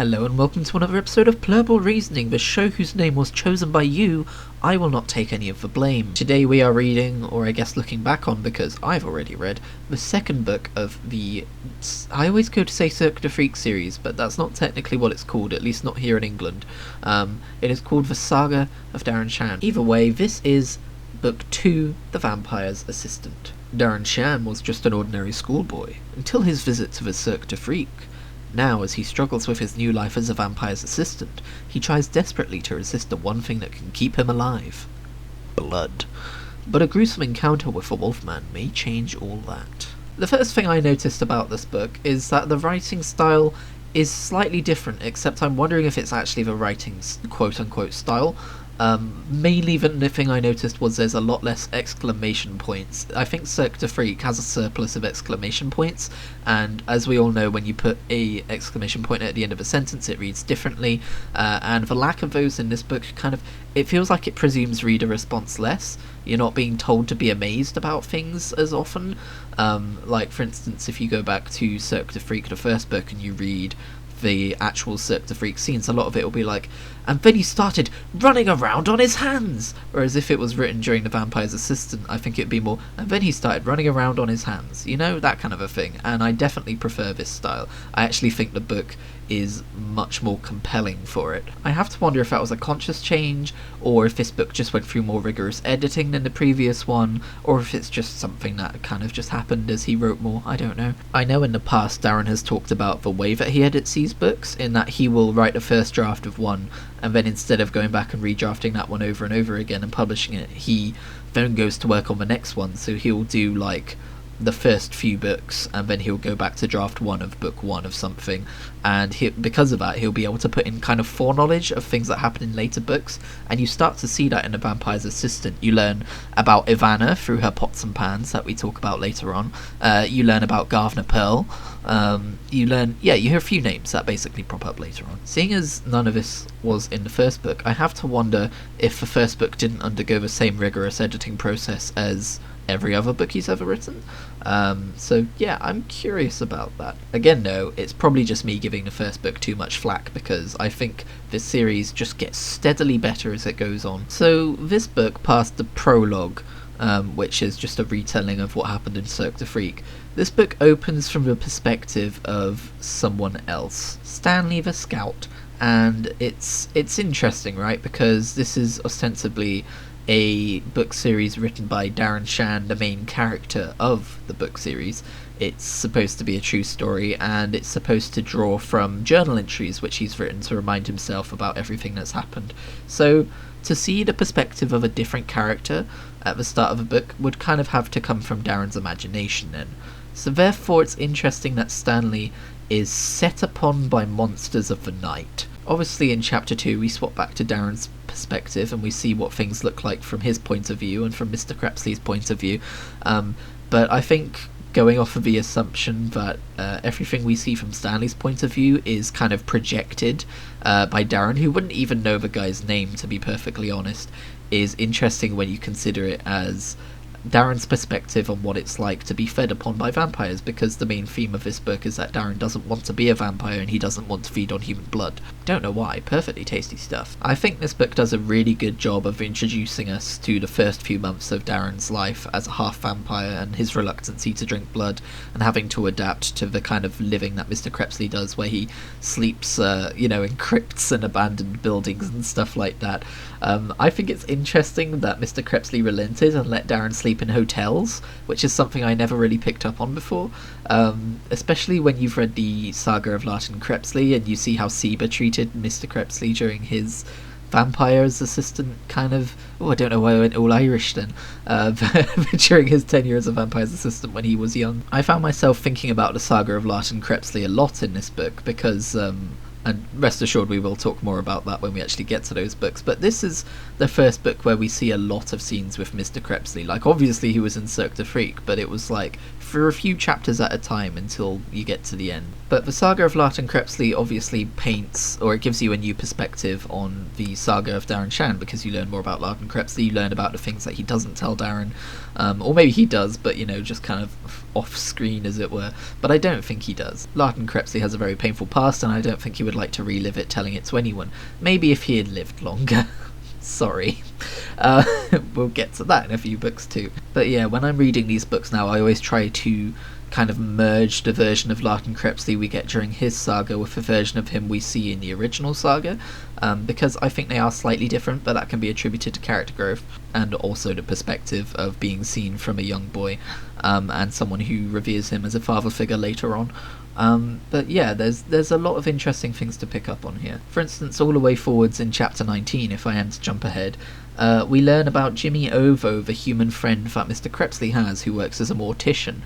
Hello and welcome to another episode of Blurbal Reasoning, the show whose name was chosen by you. I will not take any of the blame. Today we are reading, or I guess looking back on, because I've already read, the second book of the, I always go to say Cirque du Freak series, but that's not technically what it's called, at least not here in England. It is called The Saga of Darren Shan. Either way, this is Book 2, The Vampire's Assistant. Darren Shan was just an ordinary schoolboy, until his visit to the Cirque du Freak. Now, as he struggles with his new life as a vampire's assistant, he tries desperately to resist the one thing that can keep him alive: blood. But a gruesome encounter with a wolfman may change all that. The first thing I noticed about this book is that the writing style is slightly different, except I'm wondering if it's actually the writing's quote-unquote style. Mainly the thing I noticed was there's a lot less exclamation points. I think Cirque du Freak has a surplus of exclamation points, and as we all know, when you put a exclamation point at the end of a sentence, it reads differently, and the lack of those in this book it feels like it presumes reader response less. You're not being told to be amazed about things as often. Like, for instance, if you go back to Cirque du Freak, the first book, and you read the actual Cirque du Freak scenes, a lot of it will be like, and then he started running around on his hands, whereas if it was written during The Vampire's Assistant, I think it'd be more, and then he started running around on his hands, you know, that kind of a thing. And I definitely prefer this style. I actually think the book is much more compelling for it. I have to wonder if that was a conscious change, or if this book just went through more rigorous editing than the previous one, or if it's just something that kind of just happened as he wrote more. I don't know. I know in the past Darren has talked about the way that he edits these books, in that he will write a first draft of one, and then instead of going back and redrafting that one over and over again and publishing it, he then goes to work on the next one. So he'll do like the first few books, and then he'll go back to draft one of book one of something, and because of that he'll be able to put in kind of foreknowledge of things that happen in later books, and you start to see that in The Vampire's Assistant. You learn about Ivana through her pots and pans that we talk about later on. You learn about Gardner Pearl. You hear a few names that basically prop up later on. Seeing as none of this was in the first book, I have to wonder if the first book didn't undergo the same rigorous editing process as every other book he's ever written. So yeah, I'm curious about that. Again, though, it's probably just me giving the first book too much flack, because I think this series just gets steadily better as it goes on. So this book passed the prologue, which is just a retelling of what happened in Cirque du Freak. This book opens from the perspective of someone else, Stanley the Scout, and it's interesting, right? Because this is ostensibly a book series written by Darren Shan, the main character of the book series. It's supposed to be a true story, and it's supposed to draw from journal entries which he's written to remind himself about everything that's happened. So to see the perspective of a different character at the start of a book would kind of have to come from Darren's imagination then. So therefore it's interesting that Stanley is set upon by monsters of the night. Obviously in chapter 2 we swap back to Darren's perspective and we see what things look like from his point of view and from Mr. Crepsley's point of view, but I think going off of the assumption that everything we see from Stanley's point of view is kind of projected by Darren, who wouldn't even know the guy's name, to be perfectly honest, is interesting when you consider it as Darren's perspective on what it's like to be fed upon by vampires, because the main theme of this book is that Darren doesn't want to be a vampire and he doesn't want to feed on human blood. Don't know why, perfectly tasty stuff. I think this book does a really good job of introducing us to the first few months of Darren's life as a half vampire and his reluctancy to drink blood and having to adapt to the kind of living that Mr. Crepsley does, where he sleeps in crypts and abandoned buildings and stuff like that. I think it's interesting that Mr. Crepsley relented and let Darren sleep in hotels, which is something I never really picked up on before, especially when you've read the Saga of Lartin Crepsley and you see how Seba treated Mr. Crepsley during his vampire's assistant kind of, I don't know why I went all Irish then, during his tenure as a vampire's assistant when he was young. I found myself thinking about the Saga of Lartin Crepsley a lot in this book, because and rest assured we will talk more about that when we actually get to those books, but this is the first book where we see a lot of scenes with Mr. Crepsley. Like, obviously he was in Cirque du Freak, but it was like for a few chapters at a time until you get to the end. But the Saga of Lartin Crepsley obviously paints, or it gives you a new perspective on the saga of Darren Shan, because you learn more about Lartin Crepsley, you learn about the things that he doesn't tell Darren, or maybe he does, but just kind of off screen as it were, but I don't think he does. Lartin Crepsley has a very painful past, and I don't think he would would like to relive it telling it to anyone. Maybe if he had lived longer. Sorry. We'll get to that in a few books too. But yeah, when I'm reading these books now, I always try to kind of merge the version of Larkin Crepsley we get during his saga with the version of him we see in the original saga, because I think they are slightly different, but that can be attributed to character growth and also the perspective of being seen from a young boy, and someone who reveres him as a father figure later on. But yeah, there's a lot of interesting things to pick up on here. For instance, all the way forwards in chapter 19, if I am to jump ahead, we learn about Jimmy Ovo, the human friend that Mr. Crepsley has, who works as a mortician.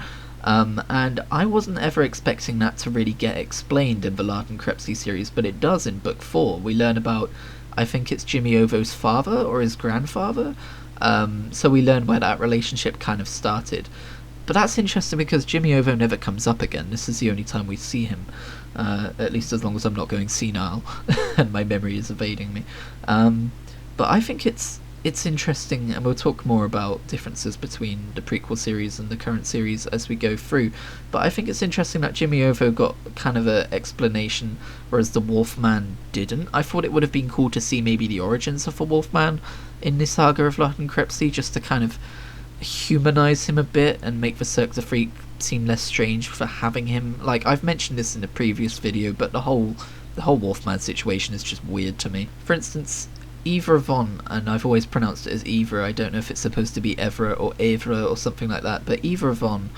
And I wasn't ever expecting that to really get explained in the Larkin Crepsley series, but it does in book 4. We learn about, I think it's Jimmy Ovo's father or his grandfather, so we learn where that relationship kind of started. But that's interesting because Jimmy Ovo never comes up again. This is the only time we see him, at least as long as I'm not going senile and my memory is evading me. But I think it's interesting, and we'll talk more about differences between the prequel series and the current series as we go through, but I think it's interesting that Jimmy Ovo got kind of an explanation, whereas the Wolfman didn't. I thought it would have been cool to see maybe the origins of the Wolfman in this saga of Larkin Crepsley, just to kind of humanize him a bit and make the Cirque du Freak seem less strange for having him. Like, I've mentioned this in a previous video, but the whole Wolfman situation is just weird to me. For instance, Eva Von, and I've always pronounced it as Eva, I don't know if it's supposed to be Evra or Evra or something like that, but Eva Von,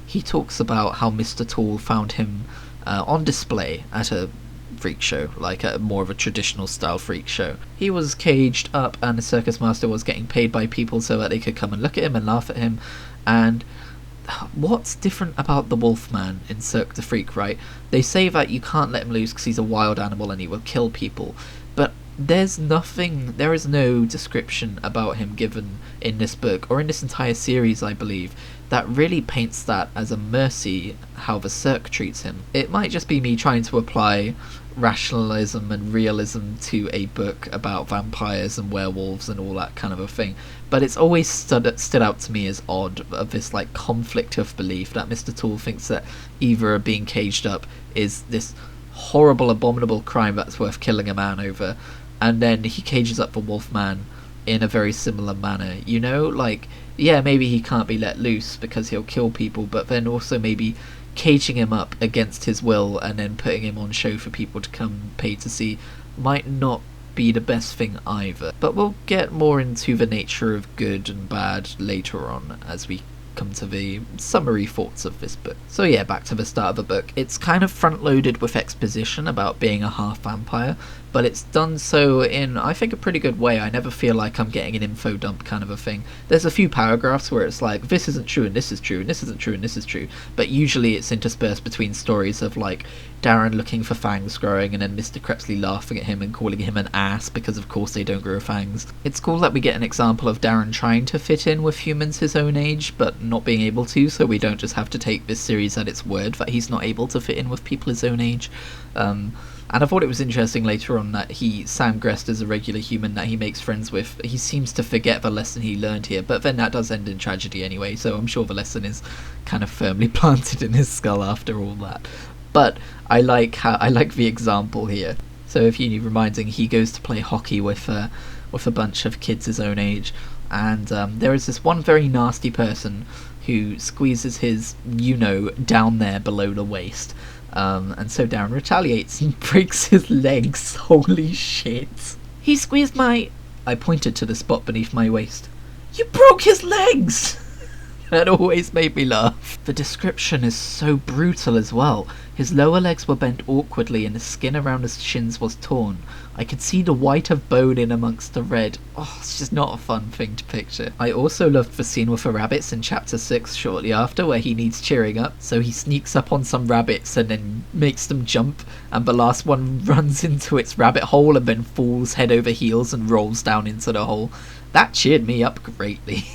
he talks about how Mr. Tall found him on display at a freak show, like a more of a traditional style freak show. He was caged up and the circus master was getting paid by people so that they could come and look at him and laugh at him. And what's different about the Wolfman in Cirque du Freak, right? They say that you can't let him loose because he's a wild animal and he will kill people, but there is no description about him given in this book, or in this entire series I believe, that really paints that as a mercy how the Cirque treats him. It might just be me trying to apply rationalism and realism to a book about vampires and werewolves and all that kind of a thing, but it's always stood out to me as odd, of this like conflict of belief that Mr. Tall thinks that Eva being caged up is this horrible, abominable crime that's worth killing a man over, and then he cages up the Wolfman in a very similar manner, you know? Like, yeah, maybe he can't be let loose because he'll kill people, but then also maybe caging him up against his will and then putting him on show for people to come pay to see might not be the best thing either. But we'll get more into the nature of good and bad later on as we come to the summary thoughts of this book. So yeah, back to the start of the book. It's kind of front-loaded with exposition about being a half-vampire, but it's done so in, I think, a pretty good way. I never feel like I'm getting an info dump kind of a thing. There's a few paragraphs where it's like, this isn't true and this is true and this isn't true and this is true, but usually it's interspersed between stories of like Darren looking for fangs growing and then Mr. Crepsley laughing at him and calling him an ass because of course they don't grow fangs. It's cool that we get an example of Darren trying to fit in with humans his own age but not being able to, so we don't just have to take this series at its word that he's not able to fit in with people his own age. And I thought it was interesting later on that Sam Grest is a regular human that he makes friends with. He seems to forget the lesson he learned here, but then that does end in tragedy anyway, so I'm sure the lesson is kind of firmly planted in his skull after all that. But I like the example here. So if you need reminding, he goes to play hockey with a bunch of kids his own age, and there is this one very nasty person who squeezes his, down there below the waist. And so Darren retaliates and breaks his legs. Holy shit. He squeezed my... I pointed to the spot beneath my waist. You broke his legs! That always made me laugh. The description is so brutal as well. His lower legs were bent awkwardly and the skin around his shins was torn. I could see the white of bone in amongst the red. Oh, it's just not a fun thing to picture. I also loved the scene with the rabbits in chapter 6 shortly after, where he needs cheering up. So he sneaks up on some rabbits and then makes them jump, and the last one runs into its rabbit hole and then falls head over heels and rolls down into the hole. That cheered me up greatly.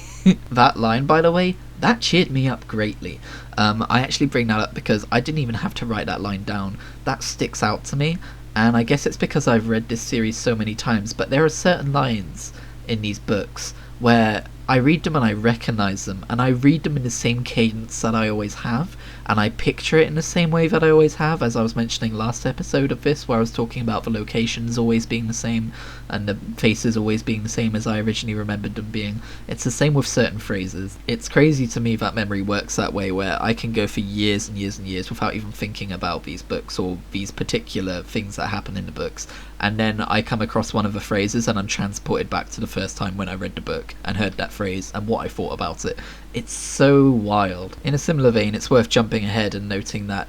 That line, by the way, that cheered me up greatly. I actually bring that up because I didn't even have to write that line down. That sticks out to me, and I guess it's because I've read this series so many times, but there are certain lines in these books where I read them and I recognise them, and I read them in the same cadence that I always have, and I picture it in the same way that I always have, as I was mentioning last episode of this, where I was talking about the locations always being the same and the faces always being the same as I originally remembered them being. It's the same with certain phrases. It's crazy to me that memory works that way, where I can go for years and years and years without even thinking about these books or these particular things that happen in the books, and then I come across one of the phrases and I'm transported back to the first time when I read the book and heard that phrase and what I thought about it. It's so wild. In a similar vein, it's worth jumping ahead and noting that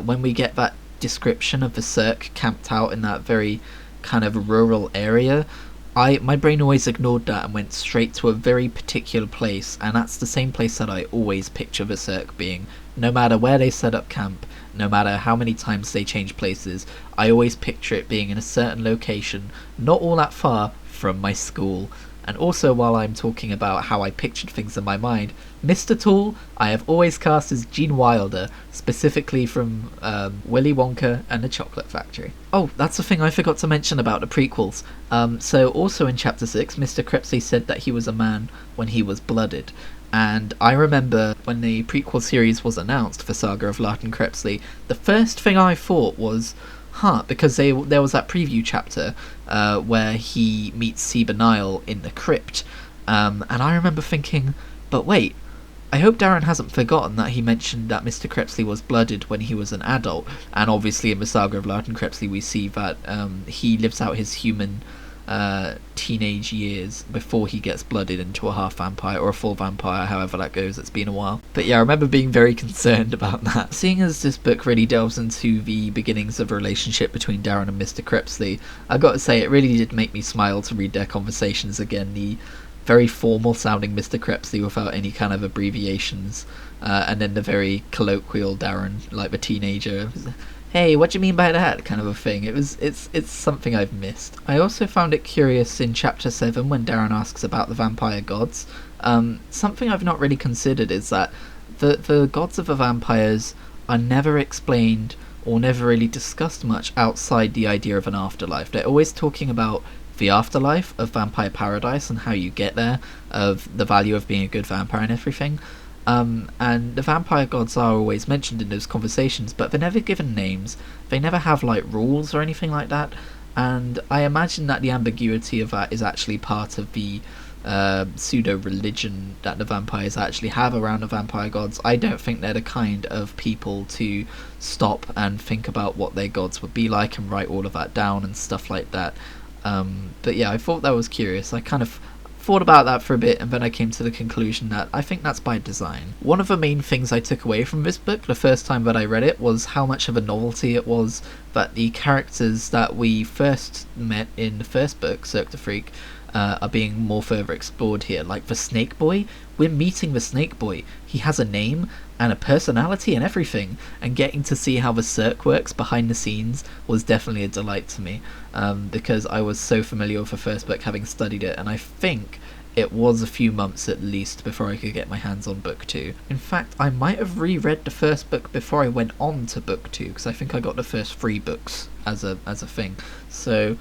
when we get that description of the Cirque camped out in that very kind of rural area, my brain always ignored that and went straight to a very particular place, and that's the same place that I always picture the Cirque being. No matter where they set up camp, no matter how many times they change places, I always picture it being in a certain location, not all that far from my school. And also, while I'm talking about how I pictured things in my mind, Mr. Tool I have always cast as Gene Wilder, specifically from Willy Wonka and the Chocolate Factory. Oh, that's the thing I forgot to mention about the prequels. So also in Chapter 6, Mr. Crepsley said that he was a man when he was blooded. And I remember when the prequel series was announced for Saga of Larkin Crepsley, the first thing I thought was, because there was that preview chapter where he meets Seba Nile in the crypt, and I remember thinking, but wait, I hope Darren hasn't forgotten that he mentioned that Mr. Crepsley was blooded when he was an adult, and obviously in the Saga of Larkin Crepsley we see that he lives out his human teenage years before he gets blooded into a half vampire or a full vampire, however that goes. It's been a while, but yeah, I remember being very concerned about that. Seeing as this book really delves into the beginnings of a relationship between Darren and Mr. Crepsley, I got to say it really did make me smile to read their conversations again. The very formal sounding Mr. Crepsley without any kind of abbreviations, and then the very colloquial Darren, like the teenager, hey, what do you mean by that, kind of a thing. It's something I've missed. I also found it curious in Chapter 7 when Darren asks about the vampire gods. Something I've not really considered is that the gods of the vampires are never explained or never really discussed much outside the idea of an afterlife. They're always talking about the afterlife of Vampire Paradise and how you get there, of the value of being a good vampire and everything. And the vampire gods are always mentioned in those conversations, but they're never given names. They never have like rules or anything like that, and I imagine that the ambiguity of that is actually part of the pseudo-religion that the vampires actually have around the vampire gods. I don't think they're the kind of people to stop and think about what their gods would be like and write all of that down and stuff like that. But yeah, I thought that was curious. I kind of thought about that for a bit, and then I came to the conclusion that I think that's by design. One of the main things I took away from this book the first time that I read it was how much of a novelty it was that the characters that we first met in the first book, Cirque du Freak, are being more further explored here. Like the Snake Boy, we're meeting the Snake Boy. He has a name and a personality and everything, and getting to see how the Cirque works behind the scenes was definitely a delight to me, because I was so familiar with the first book having studied it, and I think it was a few months at least before I could get my hands on book 2. In fact, I might have reread the first book before I went on to book 2, because I think I got the first 3 books as a thing. So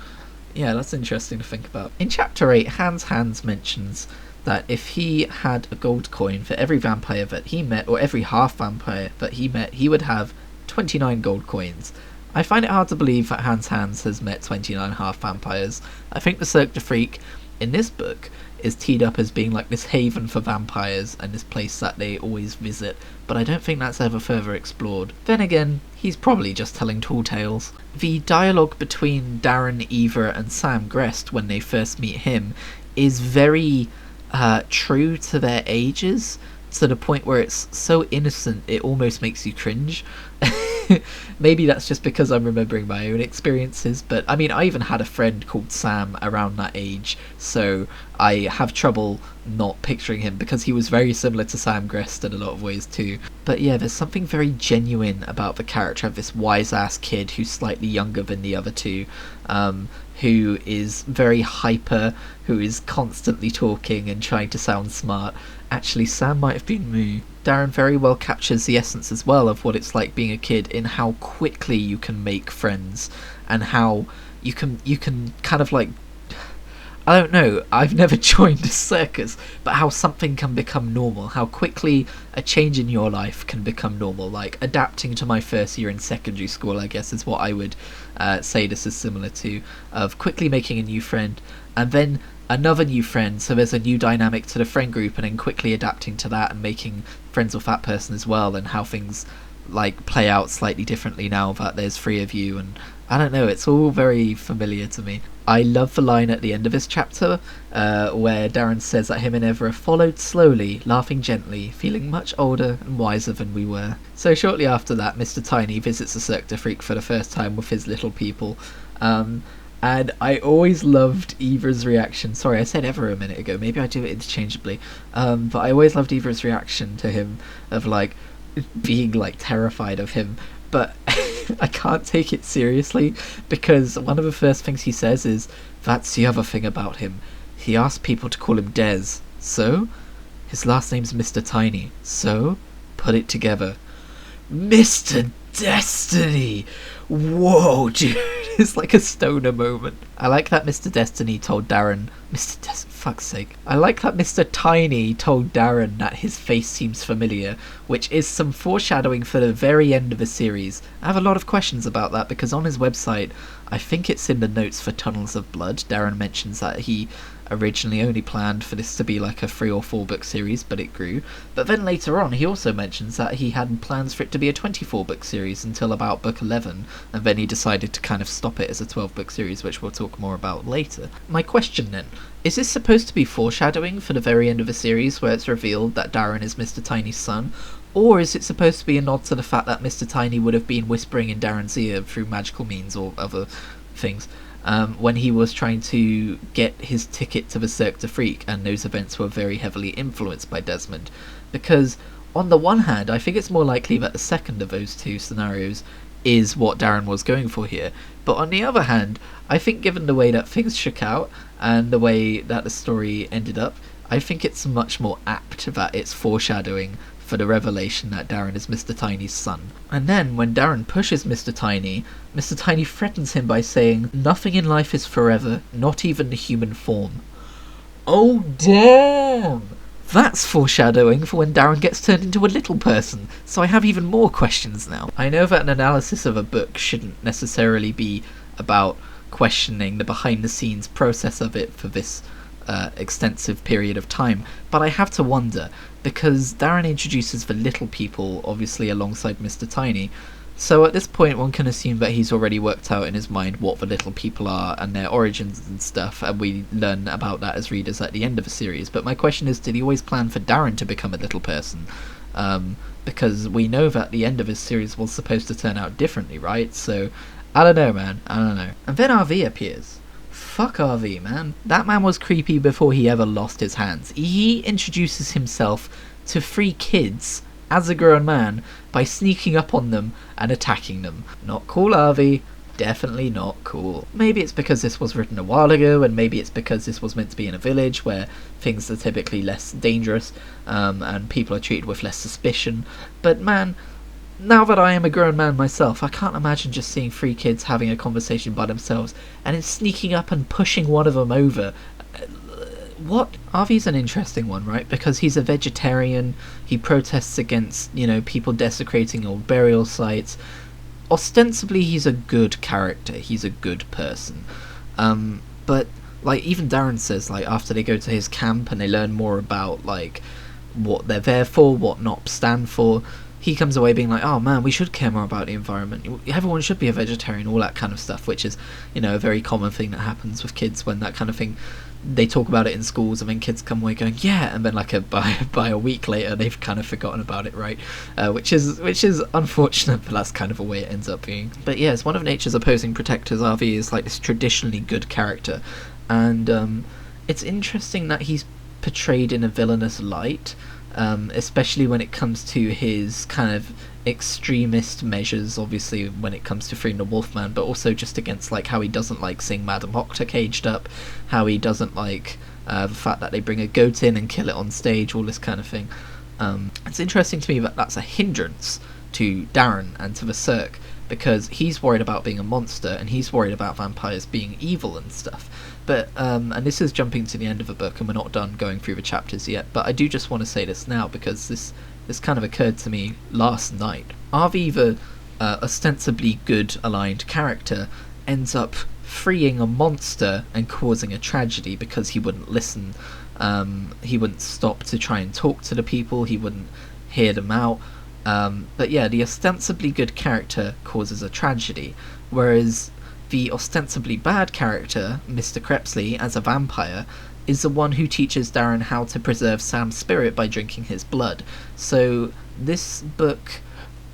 yeah, that's interesting to think about. In Chapter 8, Hans mentions that if he had a gold coin for every vampire that he met, or every half vampire that he met, he would have 29 gold coins. I find it hard to believe that Hans has met 29 half vampires. I think the Cirque du Freak in this book is teed up as being like this haven for vampires and this place that they always visit, but I don't think that's ever further explored. Then again, he's probably just telling tall tales. The dialogue between Darren, Eva and Sam Grest when they first meet him is very true to their ages, to the point where it's so innocent it almost makes you cringe. Maybe that's just because I'm remembering my own experiences, but I mean, I even had a friend called Sam around that age, so I have trouble not picturing him because he was very similar to Sam Grest in a lot of ways too. But yeah, there's something very genuine about the character of this wise-ass kid who's slightly younger than the other two, who is very hyper, who is constantly talking and trying to sound smart. Actually, Sam might have been me. Darren very well captures the essence as well of what it's like being a kid, in how quickly you can make friends and how you can kind of like, I don't know, I've never joined a circus, but how something can become normal, how quickly a change in your life can become normal, like adapting to my first year in secondary school, I guess is what I would say this is similar to, of quickly making a new friend, and then another new friend, so there's a new dynamic to the friend group, and then quickly adapting to that and making friends with that person as well, and how things like play out slightly differently now that there's three of you, and I don't know, it's all very familiar to me. I love the line at the end of this chapter where Darren says that him and Evra followed slowly, laughing gently, feeling much older and wiser than we were. So shortly after that, Mr. Tiny visits the Cirque du Freak for the first time with his little people. And I always loved Eva's reaction. Sorry, I said Evra a minute ago. Maybe I do it interchangeably. But I always loved Eva's reaction to him of like being like terrified of him. But I can't take it seriously because one of the first things he says is, "That's the other thing about him. He asked people to call him Des. So? His last name's Mr. Tiny. So? Put it together. Mr. Destiny! Whoa, dude." It's like a stoner moment. I like that Mr. Destiny told Darren... fuck's sake. I like that Mr. Tiny told Darren that his face seems familiar, which is some foreshadowing for the very end of the series. I have a lot of questions about that because on his website, I think it's in the notes for Tunnels of Blood, Darren mentions that he originally only planned for this to be like a 3 or 4 book series, but it grew. But then later on, he also mentions that he had plans for it to be a 24 book series until about book 11, and then he decided to kind of stop it as a 12 book series, which we'll talk more about later. My question then, is this supposed to be foreshadowing for the very end of the series where it's revealed that Darren is Mr. Tiny's son? Or is it supposed to be a nod to the fact that Mr. Tiny would have been whispering in Darren's ear through magical means or other things when he was trying to get his ticket to the Cirque du Freak, and those events were very heavily influenced by Desmond? Because on the one hand, I think it's more likely that the second of those two scenarios is what Darren was going for here, but on the other hand, I think given the way that things shook out and the way that the story ended up, I think it's much more apt that it's foreshadowing for the revelation that Darren is Mr. Tiny's son. And then, when Darren pushes Mr. Tiny threatens him by saying, "Nothing in life is forever, not even the human form." Oh damn! That's foreshadowing for when Darren gets turned into a little person, so I have even more questions now. I know that an analysis of a book shouldn't necessarily be about questioning the behind-the-scenes process of it for this extensive period of time, but I have to wonder, because Darren introduces the little people, obviously alongside Mr. Tiny, so at this point one can assume that he's already worked out in his mind what the little people are and their origins and stuff, and we learn about that as readers at the end of the series. But my question is, did he always plan for Darren to become a little person? Because we know that the end of his series was supposed to turn out differently, right? So, I don't know, man, I don't know. And then RV appears. Fuck RV, man. That man was creepy before he ever lost his hands. He introduces himself to 3 kids as a grown man by sneaking up on them and attacking them. Not cool, RV. Definitely not cool. Maybe it's because this was written a while ago, and maybe it's because this was meant to be in a village where things are typically less dangerous, and people are treated with less suspicion. But man, now that I am a grown man myself, I can't imagine just seeing 3 kids having a conversation by themselves and then sneaking up and pushing one of them over. What? Arvy's an interesting one, right? Because he's a vegetarian, he protests against, people desecrating old burial sites. Ostensibly, he's a good character, he's a good person. But, even Darren says, after they go to his camp and they learn more about, what they're there for, what NOP stand for, he comes away being like, oh man, we should care more about the environment, everyone should be a vegetarian, all that kind of stuff, which is, a very common thing that happens with kids when that kind of thing, they talk about it in schools and then kids come away going, yeah, and then by a week later they've kind of forgotten about it, right? Which is unfortunate, but that's kind of a way it ends up being. But yes, one of nature's opposing protectors, RV, is this traditionally good character, and it's interesting that he's portrayed in a villainous light, especially when it comes to his kind of extremist measures, obviously when it comes to freeing the Wolfman, but also just against how he doesn't like seeing Madame Octa caged up, how he doesn't like the fact that they bring a goat in and kill it on stage, all this kind of thing. It's interesting to me that that's a hindrance to Darren and to the Cirque, because he's worried about being a monster, and he's worried about vampires being evil and stuff. But, and this is jumping to the end of the book, and we're not done going through the chapters yet, but I do just want to say this now, because this kind of occurred to me last night. Arvi, the ostensibly good aligned character, ends up freeing a monster and causing a tragedy because he wouldn't listen. He wouldn't stop to try and talk to the people, he wouldn't hear them out. But yeah, the ostensibly good character causes a tragedy, whereas the ostensibly bad character, Mr. Crepsley, as a vampire, is the one who teaches Darren how to preserve Sam's spirit by drinking his blood. So this book,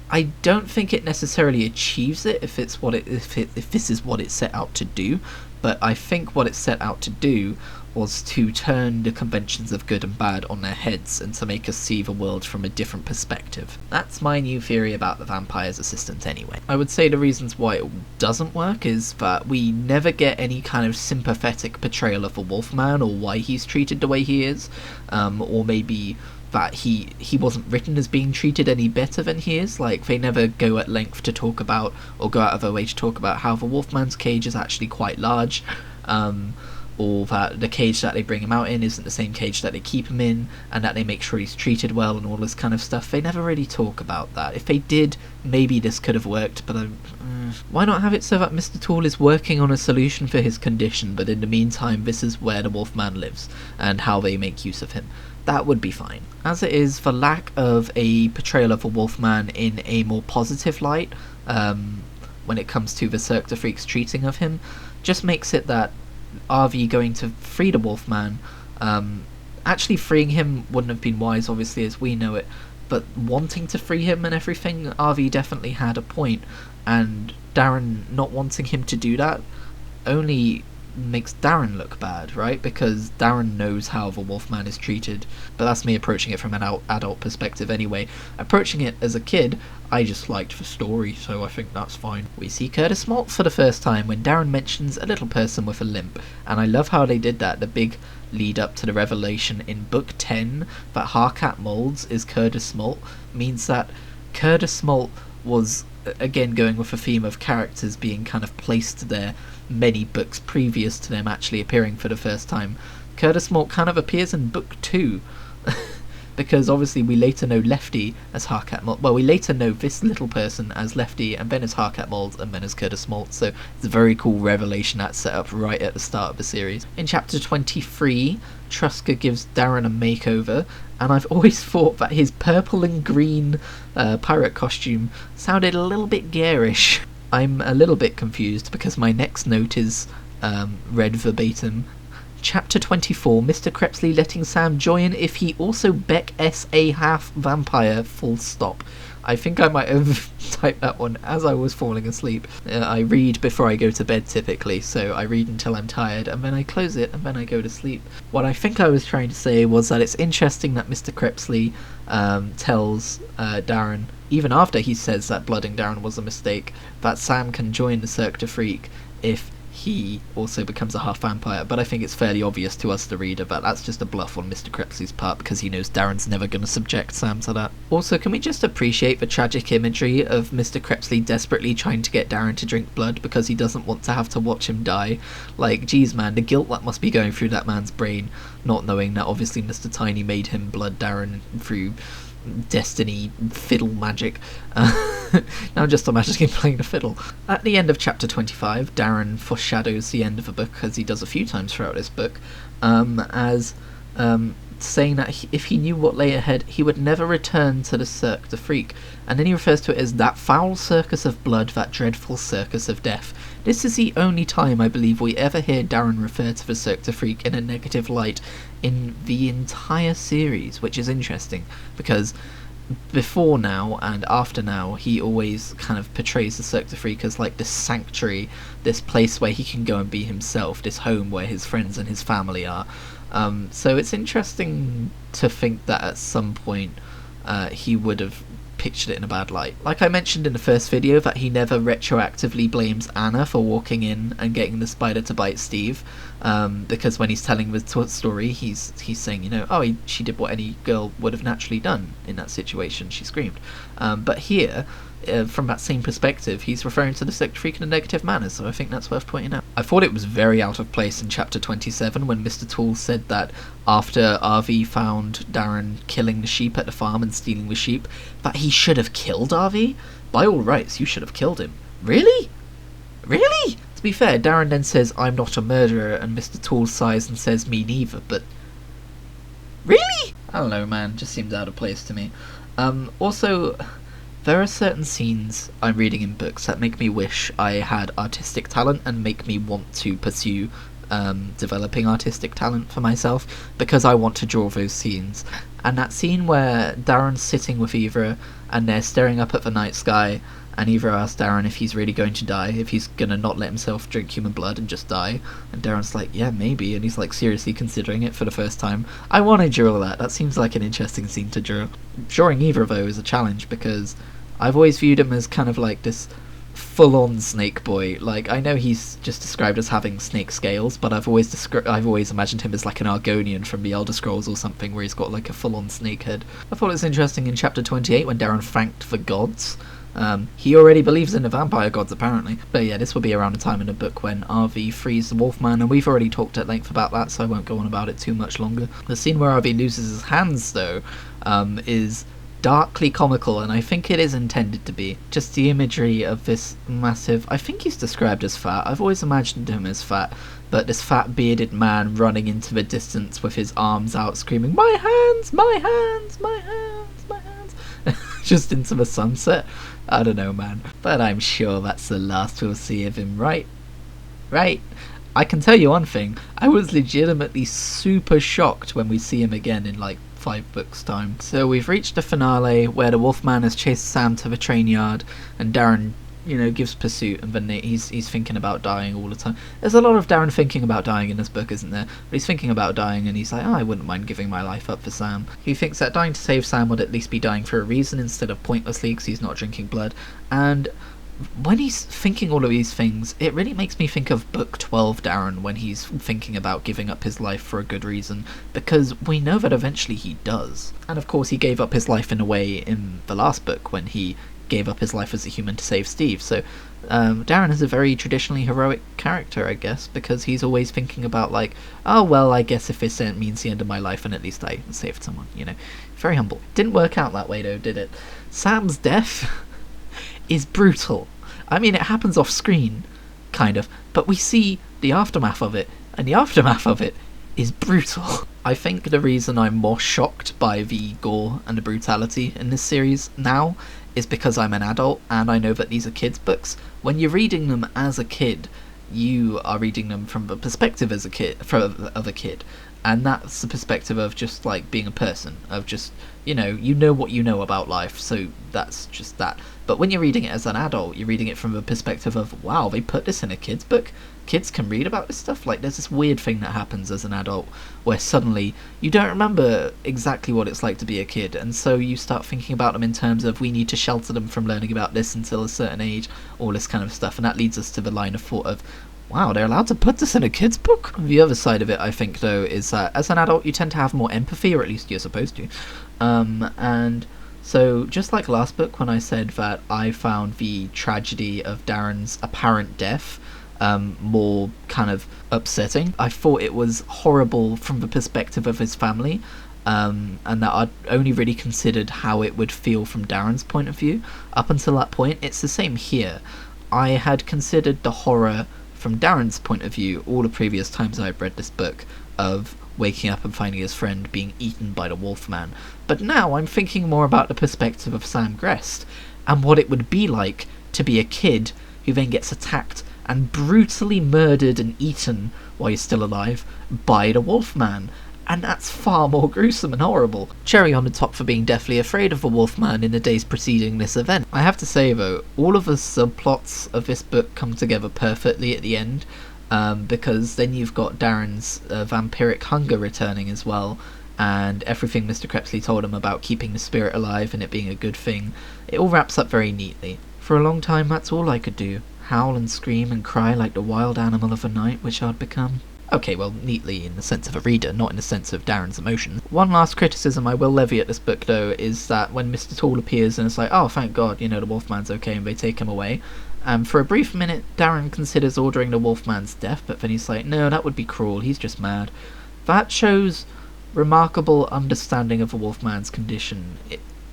I don't think it necessarily achieves it if this is what it set out to do, but I think what it set out to do was to turn the conventions of good and bad on their heads and to make us see the world from a different perspective. That's my new theory about the vampire's assistant anyway. I would say the reasons why it doesn't work is that we never get any kind of sympathetic portrayal of the Wolfman or why he's treated the way he is, or maybe that he wasn't written as being treated any better than he is. Like, they never go at length to talk about, or go out of their way to talk about, how the Wolfman's cage is actually quite large, or that the cage that they bring him out in isn't the same cage that they keep him in, and that they make sure he's treated well and all this kind of stuff. They never really talk about that. If they did, maybe this could have worked, but why not have it so that Mr. Tall is working on a solution for his condition, but in the meantime this is where the Wolfman lives, and how they make use of him? That would be fine. As it is, the lack of a portrayal of a Wolfman in a more positive light, when it comes to the Cirque du Freak's treating of him, just makes it that RV going to free the Wolfman, actually freeing him wouldn't have been wise, obviously, as we know it, but wanting to free him and everything, RV definitely had a point, and Darren not wanting him to do that only makes Darren look bad, right? Because Darren knows how the Wolfman is treated, but that's me approaching it from an adult perspective anyway. Approaching it as a kid, I just liked the story, so I think that's fine. We see Curtis Malt for the first time when Darren mentions a little person with a limp, and I love how they did that. The big lead up to the revelation in book 10 that Harkat Molds is Curtis Malt means that Curtis Malt was, again going with a theme of characters being kind of placed there many books previous to them actually appearing for the first time. Curtis Malt kind of appears in book 2 because obviously we later know Lefty as Harkat Malt. Well, we later know this little person as Lefty, and then as Harkat Malt, and then as Curtis Malt, so it's a very cool revelation that's set up right at the start of the series. In chapter 23, Truska gives Darren a makeover, and I've always thought that his purple and green pirate costume sounded a little bit garish. I'm a little bit confused because my next note is read verbatim. Chapter 24, Mr. Crepsley letting Sam join if he also Beck S a half vampire, full stop. I think I might have typed that one as I was falling asleep. I read before I go to bed typically, so I read until I'm tired, and then I close it, and then I go to sleep. What I think I was trying to say was that it's interesting that Mr. Crepsley tells Darren, even after he says that blooding Darren was a mistake, that Sam can join the Cirque du Freak if he also becomes a half vampire. But I think it's fairly obvious to us, the reader, that that's just a bluff on Mr. Crepsley's part, because he knows Darren's never going to subject Sam to that. Also, can we just appreciate the tragic imagery of Mr. Crepsley desperately trying to get Darren to drink blood because he doesn't want to have to watch him die? Like, geez man, the guilt that must be going through that man's brain, not knowing that obviously Mr. Tiny made him blood Darren through destiny fiddle magic. Now just imagine him playing the fiddle. At the end of chapter 25, Darren foreshadows the end of the book, as he does a few times throughout this book, as saying that if he knew what lay ahead, he would never return to the Cirque du Freak, and then he refers to it as that foul circus of blood, that dreadful circus of death. This is the only time I believe we ever hear Darren refer to the Cirque du Freak in a negative light in the entire series, which is interesting, because before now and after now he always kind of portrays the Cirque du Freak as like this sanctuary, this place where he can go and be himself, this home where his friends and his family are. So it's interesting to think that at some point he would have pictured it in a bad light. Like I mentioned in the first video, that he never retroactively blames Anna for walking in and getting the spider to bite Steve, because when he's telling the story, he's saying, you know, she did what any girl would have naturally done in that situation. She screamed. But here, from that same perspective, he's referring to the sect freak in a negative manner, so I think that's worth pointing out. I thought it was very out of place in chapter 27 when Mr. Toole said that after RV found Darren killing the sheep at the farm and stealing the sheep, that he should have killed RV? By all rights, you should have killed him. Really? Really? To be fair, Darren then says, I'm not a murderer, and Mr. Toole sighs and says, me neither, but... Really? I don't know, man, just seems out of place to me. Also... There are certain scenes I'm reading in books that make me wish I had artistic talent and make me want to pursue developing artistic talent for myself, because I want to draw those scenes. And that scene where Darren's sitting with Eva and they're staring up at the night sky, and Eva asks Darren if he's really going to die, if he's gonna not let himself drink human blood and just die, and Darren's like, yeah, maybe, and he's like seriously considering it for the first time. I want to draw that. That seems like an interesting scene to draw. Drawing Eva, though, is a challenge, because I've always viewed him as kind of like this full-on snake boy. Like, I know he's just described as having snake scales, but I've always imagined him as like an Argonian from the Elder Scrolls or something, where he's got like a full-on snake head. I thought it was interesting in chapter 28 when Darren thanked the gods. He already believes in the vampire gods, apparently. But yeah, this will be around the time in the book when RV frees the Wolfman, and we've already talked at length about that, so I won't go on about it too much longer. The scene where RV loses his hands, though, is darkly comical, and I think it is intended to be. Just the imagery of this massive... I think he's described as fat. I've always imagined him as fat. But this fat bearded man running into the distance with his arms out screaming, my hands, my hands, my hands, my hands, just into the sunset. I don't know, man. But I'm sure that's the last we'll see of him, right? Right? I can tell you one thing. I was legitimately super shocked when we see him again in like 5 books time. So we've reached the finale where the Wolfman has chased Sam to the train yard, and Darren, you know, gives pursuit, and then he's thinking about dying all the time. There's a lot of Darren thinking about dying in this book, isn't there? But he's thinking about dying, and he's like, I wouldn't mind giving my life up for Sam. He thinks that dying to save Sam would at least be dying for a reason instead of pointlessly, because he's not drinking blood. And when he's thinking all of these things, it really makes me think of book 12 Darren when he's thinking about giving up his life for a good reason, because we know that eventually he does. And of course he gave up his life in a way in the last book when he gave up his life as a human to save Steve. So Darren is a very traditionally heroic character, I guess, because he's always thinking about like, oh well, I guess if this means the end of my life, and at least I saved someone, you know. Very humble. Didn't work out that way though, did it? Sam's death is brutal. I mean, it happens off screen, kind of, but we see the aftermath of it, and the aftermath of it is brutal. I think the reason I'm more shocked by the gore and the brutality in this series now is because I'm an adult and I know that these are kids' books. When you're reading them as a kid, you are reading them from the perspective of a kid, and that's the perspective of just like being a person, of just, you know what you know about life, so that's just that. But when you're reading it as an adult, you're reading it from the perspective of, wow, they put this in a kid's book? Kids can read about this stuff? Like, there's this weird thing that happens as an adult where suddenly you don't remember exactly what it's like to be a kid, and so you start thinking about them in terms of, we need to shelter them from learning about this until a certain age, all this kind of stuff, and that leads us to the line of thought of, wow, they're allowed to put this in a kid's book? The other side of it, I think, though, is that as an adult you tend to have more empathy, or at least you're supposed to. And so, just like last book, when I said that I found the tragedy of Darren's apparent death more kind of upsetting, I thought it was horrible from the perspective of his family, and that I'd only really considered how it would feel from Darren's point of view. Up until that point, it's the same here. I had considered the horror from Darren's point of view all the previous times I've read this book, of waking up and finding his friend being eaten by the Wolfman. But now I'm thinking more about the perspective of Sam Grest, and what it would be like to be a kid who then gets attacked and brutally murdered and eaten while he's still alive by the Wolfman. And that's far more gruesome and horrible. Cherry on the top for being deathly afraid of the Wolfman in the days preceding this event. I have to say though, all of the subplots of this book come together perfectly at the end, because then you've got Darren's vampiric hunger returning as well, and everything Mr. Crepsley told him about keeping the spirit alive and it being a good thing, it all wraps up very neatly. For a long time that's all I could do, howl and scream and cry like the wild animal of the night which I'd become. Okay, well, neatly in the sense of a reader, not in the sense of Darren's emotion. One last criticism I will levy at this book, though, is that when Mr. Tall appears and it's like, oh, thank God, the Wolfman's okay, and they take him away, for a brief minute, Darren considers ordering the Wolfman's death, but then he's like, no, that would be cruel, he's just mad. That shows remarkable understanding of a Wolfman's condition.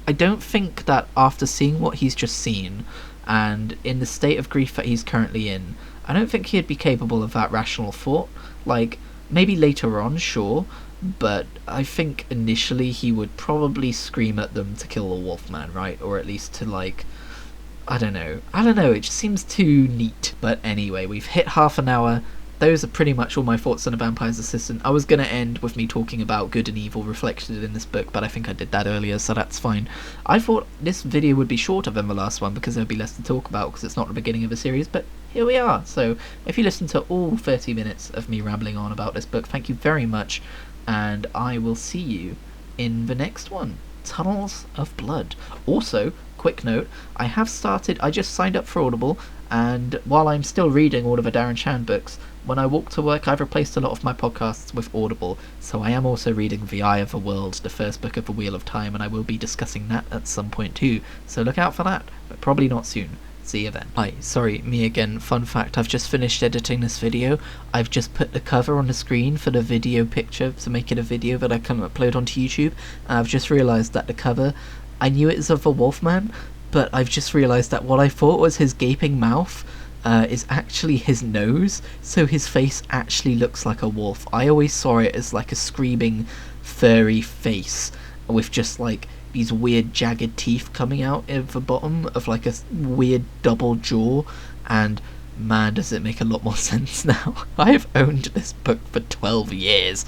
I don't think that after seeing what he's just seen, and in the state of grief that he's currently in, I don't think he'd be capable of that rational thought. Like, maybe later on, sure, but I think initially he would probably scream at them to kill the Wolfman, right? Or at least to, like, I don't know, it just seems too neat. But anyway, we've hit half an hour. Those are pretty much all my thoughts on A Vampire's Assistant. I was going to end with me talking about good and evil reflected in this book, but I think I did that earlier, so that's fine. I thought this video would be shorter than the last one because there'd be less to talk about because it's not the beginning of a series, but here we are. So if you listen to all 30 minutes of me rambling on about this book, thank you very much, and I will see you in the next one, Tunnels of Blood. Also, quick note, I just signed up for Audible, and while I'm still reading all of the Darren Shan books, when I walk to work I've replaced a lot of my podcasts with Audible, so I am also reading The Eye of the World, the first book of the Wheel of Time, and I will be discussing that at some point too, so look out for that, but probably not soon. See you then. Hi, sorry, me again. Fun fact, I've just finished editing this video. I've just put the cover on the screen for the video picture to make it a video that I can upload onto YouTube, and I've just realised that the cover, I knew it was of a Wolfman, but I've just realised that what I thought was his gaping mouth is actually his nose, so his face actually looks like a wolf. I always saw it as like a screaming, furry face with just like these weird jagged teeth coming out of the bottom of like a weird double jaw, and man, does it make a lot more sense now. I have owned this book for 12 years.